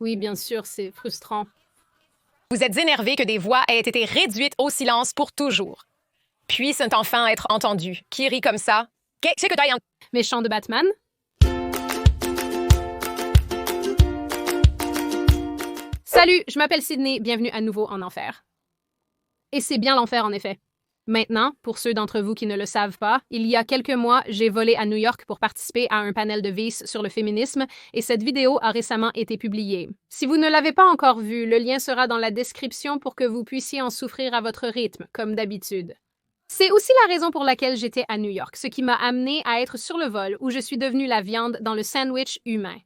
Oui, bien sûr, c'est frustrant. Vous êtes énervé que des voix aient été réduites au silence pour toujours. Puisse un enfant être entendu. Qui rit comme ça? Qu'est-ce que t'as en... Méchant de Batman? Salut, je m'appelle Sydney, bienvenue à nouveau en enfer. Et c'est bien l'enfer en effet. Maintenant, pour ceux d'entre vous qui ne le savent pas, il y a quelques mois, j'ai volé à New York pour participer à un panel de Vice sur le féminisme et cette vidéo a récemment été publiée. Si vous ne l'avez pas encore vue, le lien sera dans la description pour que vous puissiez en souffrir à votre rythme, comme d'habitude. C'est aussi la raison pour laquelle j'étais à New York, ce qui m'a amené à être sur le vol où je suis devenue la viande dans le sandwich humain.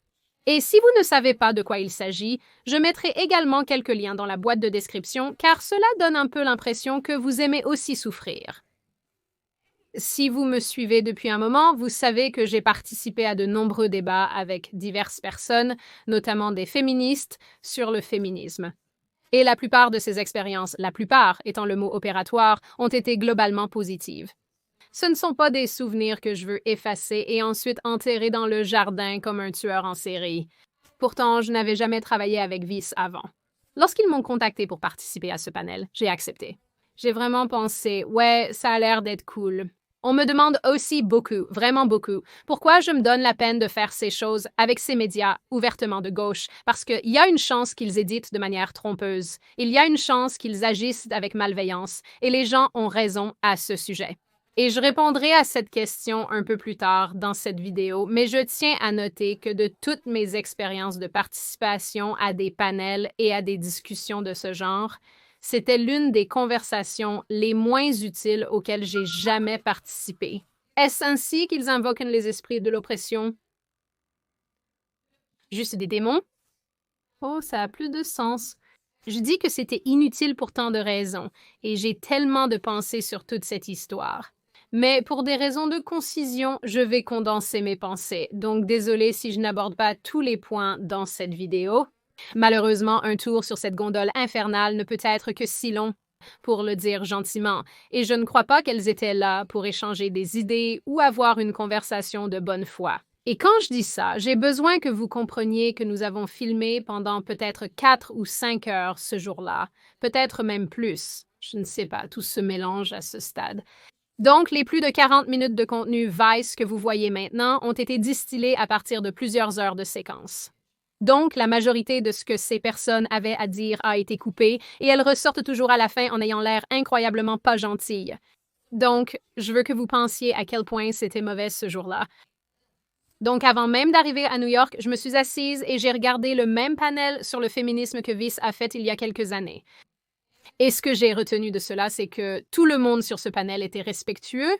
Et si vous ne savez pas de quoi il s'agit, je mettrai également quelques liens dans la boîte de description car cela donne un peu l'impression que vous aimez aussi souffrir. Si vous me suivez depuis un moment, vous savez que j'ai participé à de nombreux débats avec diverses personnes, notamment des féministes, sur le féminisme. Et la plupart de ces expériences, la plupart étant le mot opératoire, ont été globalement positives. Ce ne sont pas des souvenirs que je veux effacer et ensuite enterrer dans le jardin comme un tueur en série. Pourtant, je n'avais jamais travaillé avec Vice avant. Lorsqu'ils m'ont contacté pour participer à ce panel, j'ai accepté. J'ai vraiment pensé, ouais, ça a l'air d'être cool. On me demande aussi beaucoup, vraiment beaucoup, pourquoi je me donne la peine de faire ces choses avec ces médias ouvertement de gauche, parce qu'il y a une chance qu'ils éditent de manière trompeuse. Il y a une chance qu'ils agissent avec malveillance, et les gens ont raison à ce sujet. Et je répondrai à cette question un peu plus tard dans cette vidéo, mais je tiens à noter que de toutes mes expériences de participation à des panels et à des discussions de ce genre, c'était l'une des conversations les moins utiles auxquelles j'ai jamais participé. Est-ce ainsi qu'ils invoquent les esprits de l'oppression? Juste des démons? Oh, ça a plus de sens. Je dis que c'était inutile pour tant de raisons, et j'ai tellement de pensées sur toute cette histoire. Mais pour des raisons de concision, je vais condenser mes pensées, donc désolé si je n'aborde pas tous les points dans cette vidéo. Malheureusement, un tour sur cette gondole infernale ne peut être que si long, pour le dire gentiment, et je ne crois pas qu'elles étaient là pour échanger des idées ou avoir une conversation de bonne foi. Et quand je dis ça, j'ai besoin que vous compreniez que nous avons filmé pendant peut-être 4 ou 5 heures ce jour-là, peut-être même plus. Je ne sais pas, tout se mélange à ce stade. Donc, les plus de 40 minutes de contenu Vice que vous voyez maintenant ont été distillés à partir de plusieurs heures de séquence. Donc, la majorité de ce que ces personnes avaient à dire a été coupée et elles ressortent toujours à la fin en ayant l'air incroyablement pas gentilles. Donc, je veux que vous pensiez à quel point c'était mauvais ce jour-là. Donc, avant même d'arriver à New York, je me suis assise et j'ai regardé le même panel sur le féminisme que Vice a fait il y a quelques années. Et ce que j'ai retenu de cela, c'est que tout le monde sur ce panel était respectueux.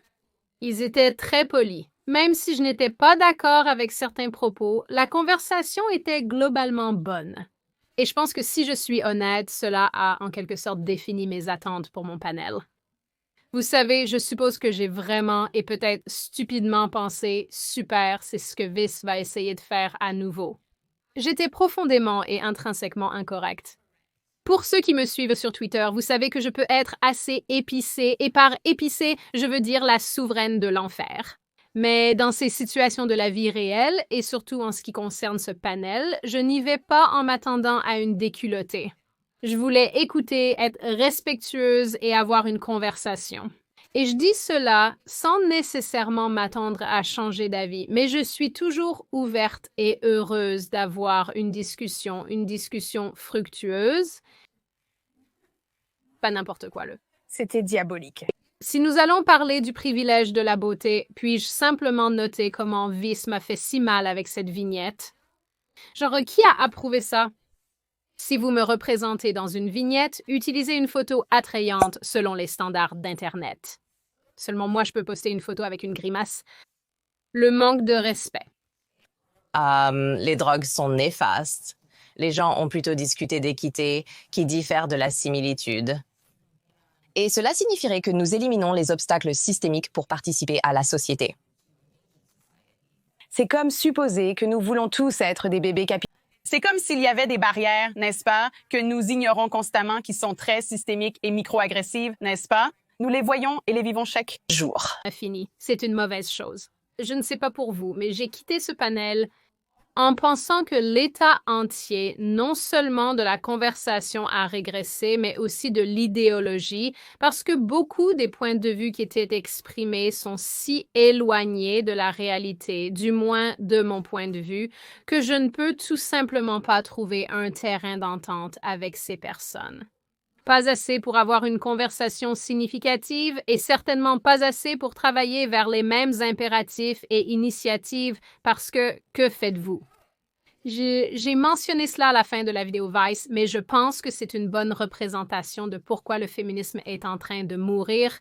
Ils étaient très polis. Même si je n'étais pas d'accord avec certains propos, la conversation était globalement bonne. Et je pense que si je suis honnête, cela a en quelque sorte défini mes attentes pour mon panel. Vous savez, je suppose que j'ai vraiment et peut-être stupidement pensé « super, c'est ce que Vice va essayer de faire à nouveau ». J'étais profondément et intrinsèquement incorrecte. Pour ceux qui me suivent sur Twitter, vous savez que je peux être assez épicée, et par épicée, je veux dire la souveraine de l'enfer. Mais dans ces situations de la vie réelle, et surtout en ce qui concerne ce panel, je n'y vais pas en m'attendant à une déculottée. Je voulais écouter, être respectueuse et avoir une conversation. Et je dis cela sans nécessairement m'attendre à changer d'avis, mais je suis toujours ouverte et heureuse d'avoir une discussion fructueuse. Pas n'importe quoi, là. C'était diabolique. Si nous allons parler du privilège de la beauté, puis-je simplement noter comment Vice m'a fait si mal avec cette vignette? Genre, qui a approuvé ça? Si vous me représentez dans une vignette, utilisez une photo attrayante selon les standards d'Internet. Seulement moi, je peux poster une photo avec une grimace. Le manque de respect. Les drogues sont néfastes. Les gens ont plutôt discuté d'équité qui diffère de la similitude. Et cela signifierait que nous éliminons les obstacles systémiques pour participer à la société. C'est comme supposer que nous voulons tous être des bébés capitalistes. C'est comme s'il y avait des barrières, n'est-ce pas, que nous ignorons constamment, qui sont très systémiques et micro-agressives, n'est-ce pas? Nous les voyons et les vivons chaque jour. Fini. C'est une mauvaise chose. Je ne sais pas pour vous, mais j'ai quitté ce panel en pensant que l'état entier, non seulement de la conversation a régressé, mais aussi de l'idéologie, parce que beaucoup des points de vue qui étaient exprimés sont si éloignés de la réalité, du moins de mon point de vue, que je ne peux tout simplement pas trouver un terrain d'entente avec ces personnes. Pas assez pour avoir une conversation significative et certainement pas assez pour travailler vers les mêmes impératifs et initiatives parce que faites-vous? J'ai mentionné cela à la fin de la vidéo Vice, mais je pense que c'est une bonne représentation de pourquoi le féminisme est en train de mourir.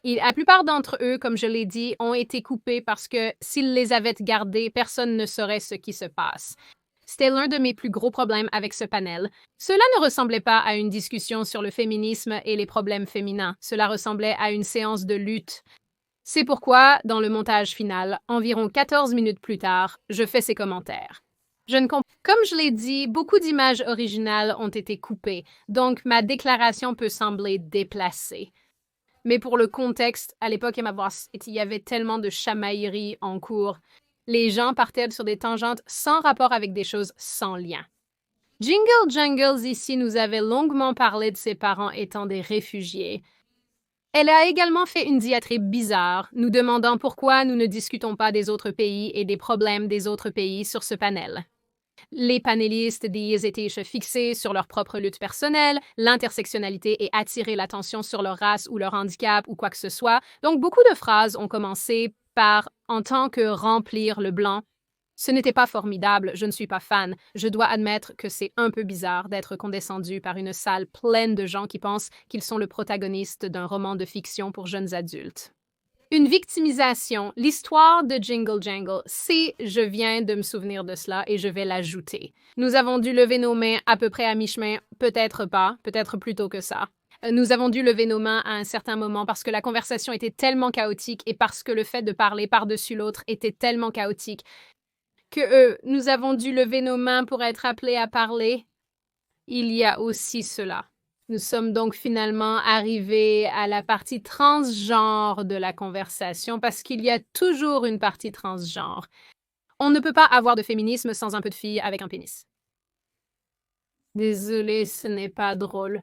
La plupart d'entre eux, comme je l'ai dit, ont été coupés parce que s'ils les avaient gardés, personne ne saurait ce qui se passe. C'était l'un de mes plus gros problèmes avec ce panel. Cela ne ressemblait pas à une discussion sur le féminisme et les problèmes féminins. Cela ressemblait à une séance de lutte. C'est pourquoi, dans le montage final, environ 14 minutes plus tard, je fais ces commentaires. Comme je l'ai dit, beaucoup d'images originales ont été coupées, donc ma déclaration peut sembler déplacée. Mais pour le contexte, à l'époque Emma Voss, il y avait tellement de chamailleries en cours. Les gens partaient sur des tangentes sans rapport avec des choses sans lien. Jingle Jangles ici nous avait longuement parlé de ses parents étant des réfugiés. Elle a également fait une diatribe bizarre, nous demandant pourquoi nous ne discutons pas des autres pays et des problèmes des autres pays sur ce panel. Les panélistes étaient fixés sur leur propre lutte personnelle, l'intersectionnalité et attirer l'attention sur leur race ou leur handicap ou quoi que ce soit. Donc beaucoup de phrases ont commencé par « en tant que remplir le blanc ». Ce n'était pas formidable, je ne suis pas fan. Je dois admettre que c'est un peu bizarre d'être condescendu par une salle pleine de gens qui pensent qu'ils sont le protagoniste d'un roman de fiction pour jeunes adultes. Une victimisation, l'histoire de Jingle Jangle, je viens de me souvenir de cela et je vais l'ajouter. Nous avons dû lever nos mains à peu près à mi-chemin, peut-être pas, peut-être plus tôt que ça. Nous avons dû lever nos mains à un certain moment parce que la conversation était tellement chaotique et parce que le fait de parler par-dessus l'autre était tellement chaotique que nous avons dû lever nos mains pour être appelés à parler. Il y a aussi cela. Nous sommes donc finalement arrivés à la partie transgenre de la conversation parce qu'il y a toujours une partie transgenre. On ne peut pas avoir de féminisme sans un peu de fille avec un pénis. Désolée, ce n'est pas drôle.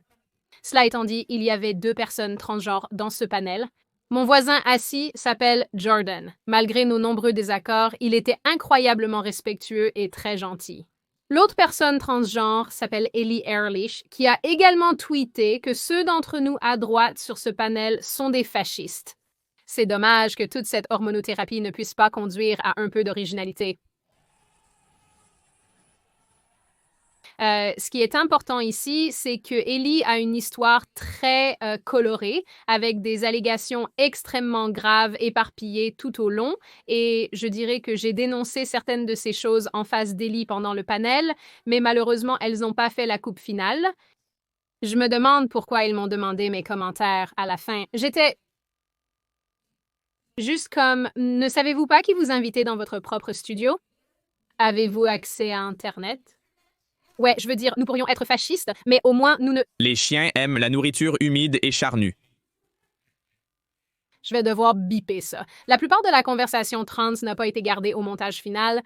Cela étant dit, il y avait 2 personnes transgenres dans ce panel. Mon voisin assis s'appelle Jordan. Malgré nos nombreux désaccords, il était incroyablement respectueux et très gentil. L'autre personne transgenre s'appelle Ellie Ehrlich, qui a également tweeté que ceux d'entre nous à droite sur ce panel sont des fascistes. C'est dommage que toute cette hormonothérapie ne puisse pas conduire à un peu d'originalité. Ce qui est important ici, c'est que Ellie a une histoire très colorée, avec des allégations extrêmement graves éparpillées tout au long. Et je dirais que j'ai dénoncé certaines de ces choses en face d'Ellie pendant le panel, mais malheureusement, elles n'ont pas fait la coupe finale. Je me demande pourquoi ils m'ont demandé mes commentaires à la fin. J'étais juste comme, ne savez-vous pas qui vous invitez dans votre propre studio? Avez-vous accès à Internet? Ouais, je veux dire, nous pourrions être fascistes, mais au moins nous ne... Les chiens aiment la nourriture humide et charnue. Je vais devoir biper ça. La plupart de la conversation trans n'a pas été gardée au montage final,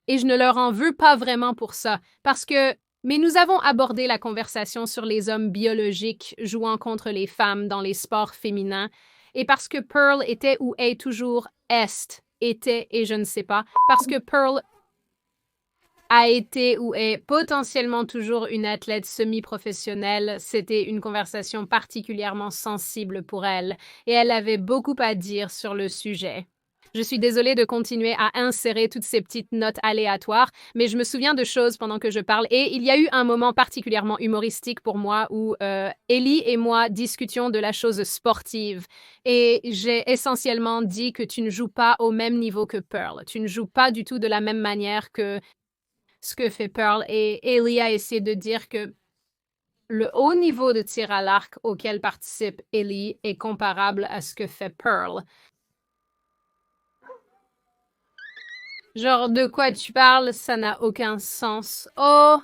et je ne leur en veux pas vraiment pour ça, parce que... Mais nous avons abordé la conversation sur les hommes biologiques jouant contre les femmes dans les sports féminins, et parce que Pearl était ou est toujours était et je ne sais pas, parce que Pearl a été ou est potentiellement toujours une athlète semi-professionnelle, c'était une conversation particulièrement sensible pour elle, et elle avait beaucoup à dire sur le sujet. Je suis désolée de continuer à insérer toutes ces petites notes aléatoires, mais je me souviens de choses pendant que je parle, et il y a eu un moment particulièrement humoristique pour moi où Ellie et moi discutions de la chose sportive, et j'ai essentiellement dit que tu ne joues pas au même niveau que Pearl, tu ne joues pas du tout de la même manière que ce que fait Pearl, et Ellie a essayé de dire que le haut niveau de tir à l'arc auquel participe Ellie est comparable à ce que fait Pearl. Genre, de quoi tu parles? Ça n'a aucun sens. Oh!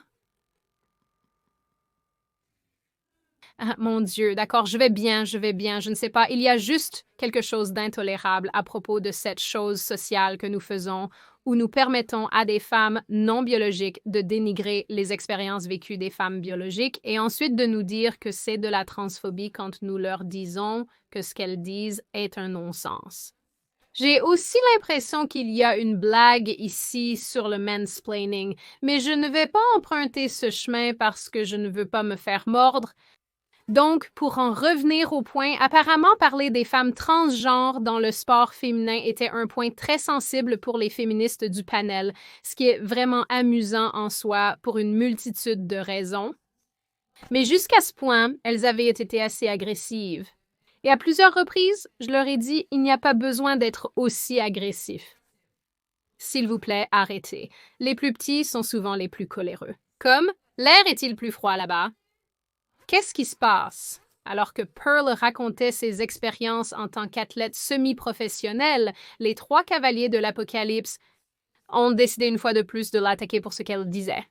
Ah, mon Dieu, d'accord, je vais bien, je ne sais pas. Il y a juste quelque chose d'intolérable à propos de cette chose sociale que nous faisons où nous permettons à des femmes non biologiques de dénigrer les expériences vécues des femmes biologiques et ensuite de nous dire que c'est de la transphobie quand nous leur disons que ce qu'elles disent est un non-sens. J'ai aussi l'impression qu'il y a une blague ici sur le mansplaining, mais je ne vais pas emprunter ce chemin parce que je ne veux pas me faire mordre. Donc, pour en revenir au point, apparemment parler des femmes transgenres dans le sport féminin était un point très sensible pour les féministes du panel, ce qui est vraiment amusant en soi pour une multitude de raisons. Mais jusqu'à ce point, elles avaient été assez agressives. Et à plusieurs reprises, je leur ai dit, il n'y a pas besoin d'être aussi agressif. S'il vous plaît, arrêtez. Les plus petits sont souvent les plus coléreux. Comme, l'air est-il plus froid là-bas? Qu'est-ce qui se passe? Alors que Pearl racontait ses expériences en tant qu'athlète semi-professionnelle, les 3 cavaliers de l'Apocalypse ont décidé une fois de plus de l'attaquer pour ce qu'elle disait.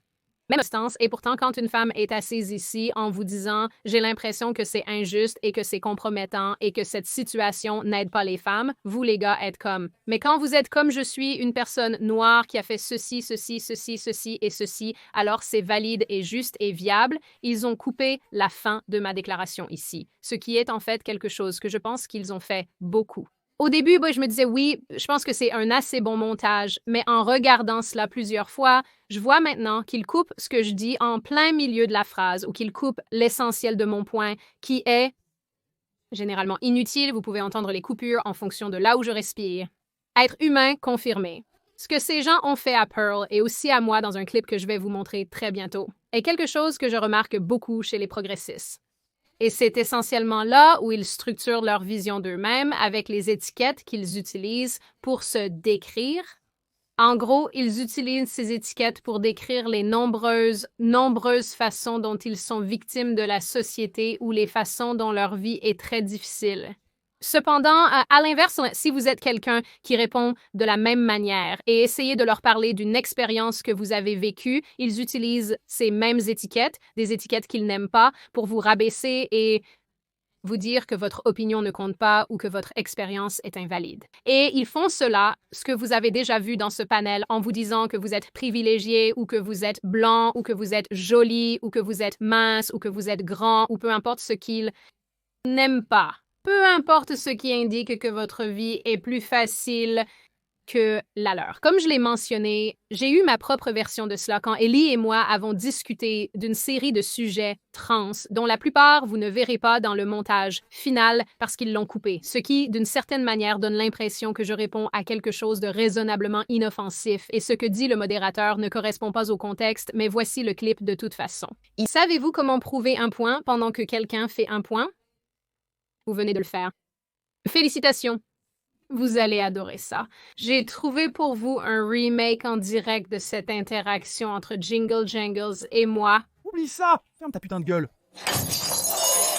Même instance, et pourtant, quand une femme est assise ici en vous disant « j'ai l'impression que c'est injuste et que c'est compromettant et que cette situation n'aide pas les femmes », vous, les gars, êtes comme « mais quand vous êtes comme je suis, une personne noire qui a fait ceci, ceci, ceci, ceci et ceci, alors c'est valide et juste et viable », ils ont coupé la fin de ma déclaration ici, ce qui est en fait quelque chose que je pense qu'ils ont fait beaucoup. Au début, je me disais, oui, je pense que c'est un assez bon montage, mais en regardant cela plusieurs fois, je vois maintenant qu'il coupe ce que je dis en plein milieu de la phrase ou qu'il coupe l'essentiel de mon point, qui est généralement inutile. Vous pouvez entendre les coupures en fonction de là où je respire. Être humain confirmé. Ce que ces gens ont fait à Pearl et aussi à moi dans un clip que je vais vous montrer très bientôt est quelque chose que je remarque beaucoup chez les progressistes. Et c'est essentiellement là où ils structurent leur vision d'eux-mêmes avec les étiquettes qu'ils utilisent pour se décrire. En gros, ils utilisent ces étiquettes pour décrire les nombreuses façons dont ils sont victimes de la société ou les façons dont leur vie est très difficile. Cependant, à l'inverse, si vous êtes quelqu'un qui répond de la même manière et essayez de leur parler d'une expérience que vous avez vécue, ils utilisent ces mêmes étiquettes, des étiquettes qu'ils n'aiment pas, pour vous rabaisser et vous dire que votre opinion ne compte pas ou que votre expérience est invalide. Et ils font cela, ce que vous avez déjà vu dans ce panel, en vous disant que vous êtes privilégié ou que vous êtes blanc ou que vous êtes joli ou que vous êtes mince ou que vous êtes grand ou peu importe ce qu'ils n'aiment pas. Peu importe ce qui indique que votre vie est plus facile que la leur. Comme je l'ai mentionné, j'ai eu ma propre version de cela quand Ellie et moi avons discuté d'une série de sujets trans dont la plupart vous ne verrez pas dans le montage final parce qu'ils l'ont coupé, ce qui, d'une certaine manière, donne l'impression que je réponds à quelque chose de raisonnablement inoffensif et ce que dit le modérateur ne correspond pas au contexte, mais voici le clip de toute façon. Savez-vous comment prouver un point pendant que quelqu'un fait un point? Vous venez de le faire. Félicitations! Vous allez adorer ça. J'ai trouvé pour vous un remake en direct de cette interaction entre Jingle Jangles et moi. Oublie ça! Ferme ta putain de gueule!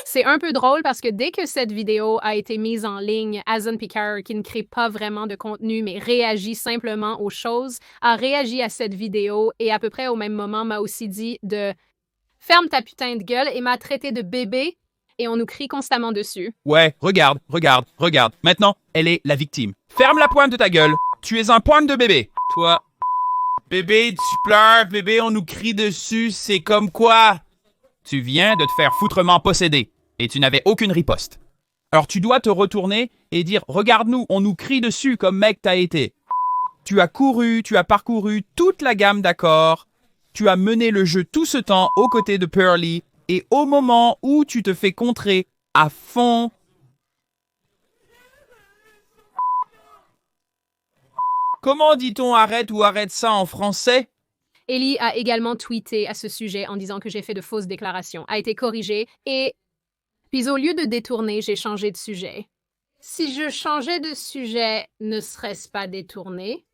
C'est un peu drôle parce que dès que cette vidéo a été mise en ligne, Azon Picard, qui ne crée pas vraiment de contenu mais réagit simplement aux choses, a réagi à cette vidéo et à peu près au même moment m'a aussi dit de « ferme ta putain de gueule » et m'a traité de bébé. Et on nous crie constamment dessus. Ouais, regarde. Maintenant, elle est la victime. Ferme la pointe de ta gueule. Tu es un pointe de bébé. Toi. Bébé, tu pleures. Bébé, on nous crie dessus. C'est comme quoi? Tu viens de te faire foutrement posséder. Et tu n'avais aucune riposte. Alors tu dois te retourner et dire, regarde-nous, on nous crie dessus comme mec t'as été. Tu as parcouru toute la gamme d'accords. Tu as mené le jeu tout ce temps aux côtés de Pearly. Et au moment où tu te fais contrer à fond, comment dit-on arrête ou arrête ça en français? Ellie a également tweeté à ce sujet en disant que j'ai fait de fausses déclarations, a été corrigée et... Puis au lieu de détourner, j'ai changé de sujet. Si je changeais de sujet, ne serait-ce pas détourné?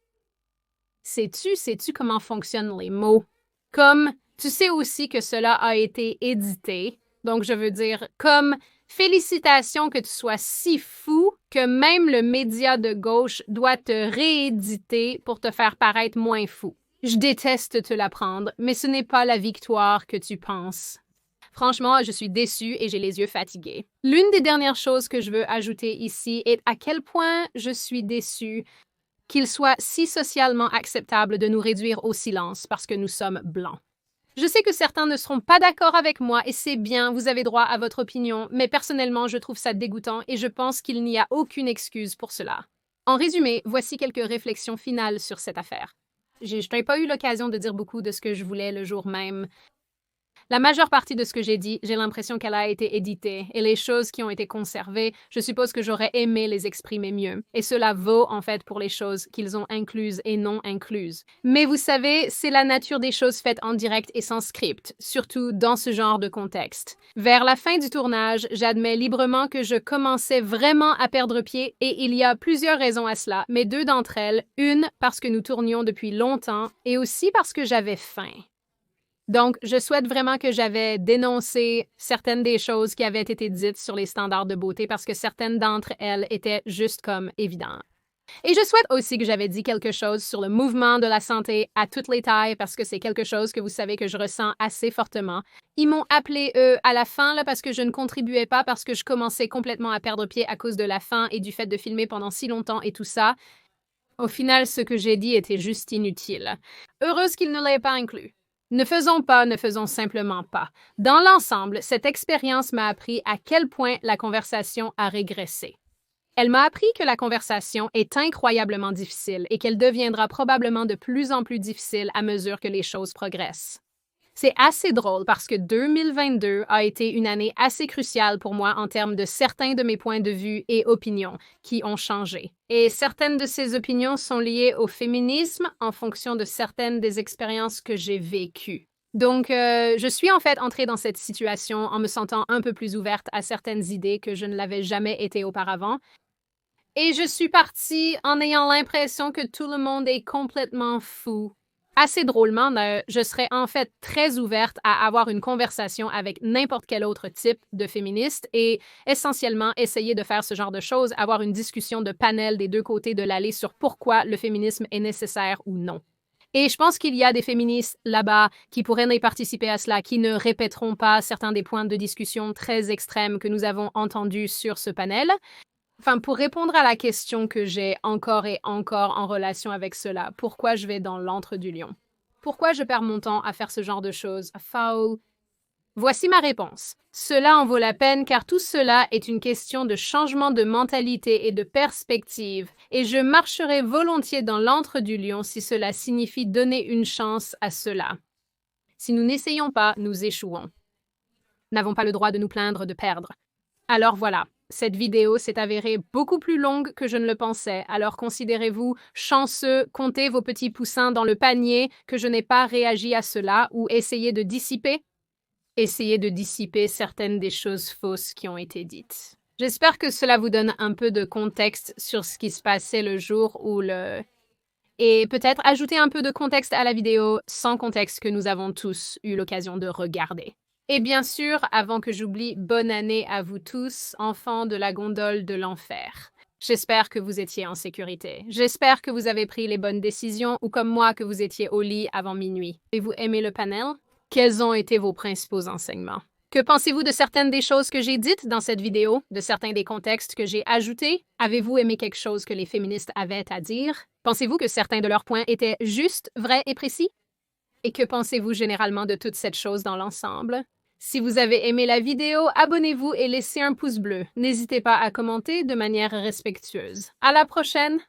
Sais-tu comment fonctionnent les mots? Comme... Tu sais aussi que cela a été édité, donc je veux dire comme félicitations que tu sois si fou que même le média de gauche doit te rééditer pour te faire paraître moins fou. Je déteste te l'apprendre, mais ce n'est pas la victoire que tu penses. Franchement, je suis déçue et j'ai les yeux fatigués. L'une des dernières choses que je veux ajouter ici est à quel point je suis déçue qu'il soit si socialement acceptable de nous réduire au silence parce que nous sommes blancs. Je sais que certains ne seront pas d'accord avec moi et c'est bien, vous avez droit à votre opinion, mais personnellement, je trouve ça dégoûtant et je pense qu'il n'y a aucune excuse pour cela. En résumé, voici quelques réflexions finales sur cette affaire. Je n'ai pas eu l'occasion de dire beaucoup de ce que je voulais le jour même. La majeure partie de ce que j'ai dit, j'ai l'impression qu'elle a été éditée, et les choses qui ont été conservées, je suppose que j'aurais aimé les exprimer mieux. Et cela vaut en fait pour les choses qu'ils ont incluses et non incluses. Mais vous savez, c'est la nature des choses faites en direct et sans script, surtout dans ce genre de contexte. Vers la fin du tournage, j'admets librement que je commençais vraiment à perdre pied, et il y a plusieurs raisons à cela, mais deux d'entre elles, une parce que nous tournions depuis longtemps, et aussi parce que j'avais faim. Donc, je souhaite vraiment que j'avais dénoncé certaines des choses qui avaient été dites sur les standards de beauté parce que certaines d'entre elles étaient juste comme évidentes. Et je souhaite aussi que j'avais dit quelque chose sur le mouvement de la santé à toutes les tailles parce que c'est quelque chose que vous savez que je ressens assez fortement. Ils m'ont appelé, à la fin là, parce que je ne contribuais pas parce que je commençais complètement à perdre pied à cause de la faim et du fait de filmer pendant si longtemps et tout ça. Au final, ce que j'ai dit était juste inutile. Heureuse qu'il ne l'ait pas inclus. Ne faisons simplement pas. Dans l'ensemble, cette expérience m'a appris à quel point la conversation a régressé. Elle m'a appris que la conversation est incroyablement difficile et qu'elle deviendra probablement de plus en plus difficile à mesure que les choses progressent. C'est assez drôle parce que 2022 a été une année assez cruciale pour moi en termes de certains de mes points de vue et opinions qui ont changé. Et certaines de ces opinions sont liées au féminisme en fonction de certaines des expériences que j'ai vécues. Donc, je suis en fait entrée dans cette situation en me sentant un peu plus ouverte à certaines idées que je ne l'avais jamais été auparavant. Et je suis partie en ayant l'impression que tout le monde est complètement fou. Assez drôlement, je serais en fait très ouverte à avoir une conversation avec n'importe quel autre type de féministe et essentiellement essayer de faire ce genre de choses, avoir une discussion de panel des deux côtés de l'allée sur pourquoi le féminisme est nécessaire ou non. Et je pense qu'il y a des féministes là-bas qui pourraient y participer à cela, qui ne répéteront pas certains des points de discussion très extrêmes que nous avons entendus sur ce panel. Enfin, pour répondre à la question que j'ai encore et encore en relation avec cela, pourquoi je vais dans l'antre du lion? Pourquoi je perds mon temps à faire ce genre de choses? Foul. Voici ma réponse. Cela en vaut la peine car tout cela est une question de changement de mentalité et de perspective, et je marcherai volontiers dans l'antre du lion si cela signifie donner une chance à cela. Si nous n'essayons pas, nous échouons. N'avons pas le droit de nous plaindre de perdre. Alors voilà. Cette vidéo s'est avérée beaucoup plus longue que je ne le pensais, alors considérez-vous chanceux, comptez vos petits poussins dans le panier que je n'ai pas réagi à cela ou essayez de dissiper certaines des choses fausses qui ont été dites. J'espère que cela vous donne un peu de contexte sur ce qui se passait le jour où Et peut-être ajouter un peu de contexte à la vidéo sans contexte que nous avons tous eu l'occasion de regarder. Et bien sûr, avant que j'oublie, bonne année à vous tous, enfants de la gondole de l'enfer. J'espère que vous étiez en sécurité. J'espère que vous avez pris les bonnes décisions ou comme moi que vous étiez au lit avant minuit. Avez-vous aimé le panel? Quels ont été vos principaux enseignements? Que pensez-vous de certaines des choses que j'ai dites dans cette vidéo, de certains des contextes que j'ai ajoutés? Avez-vous aimé quelque chose que les féministes avaient à dire? Pensez-vous que certains de leurs points étaient justes, vrais et précis? Et que pensez-vous généralement de toute cette chose dans l'ensemble? Si vous avez aimé la vidéo, abonnez-vous et laissez un pouce bleu. N'hésitez pas à commenter de manière respectueuse. À la prochaine!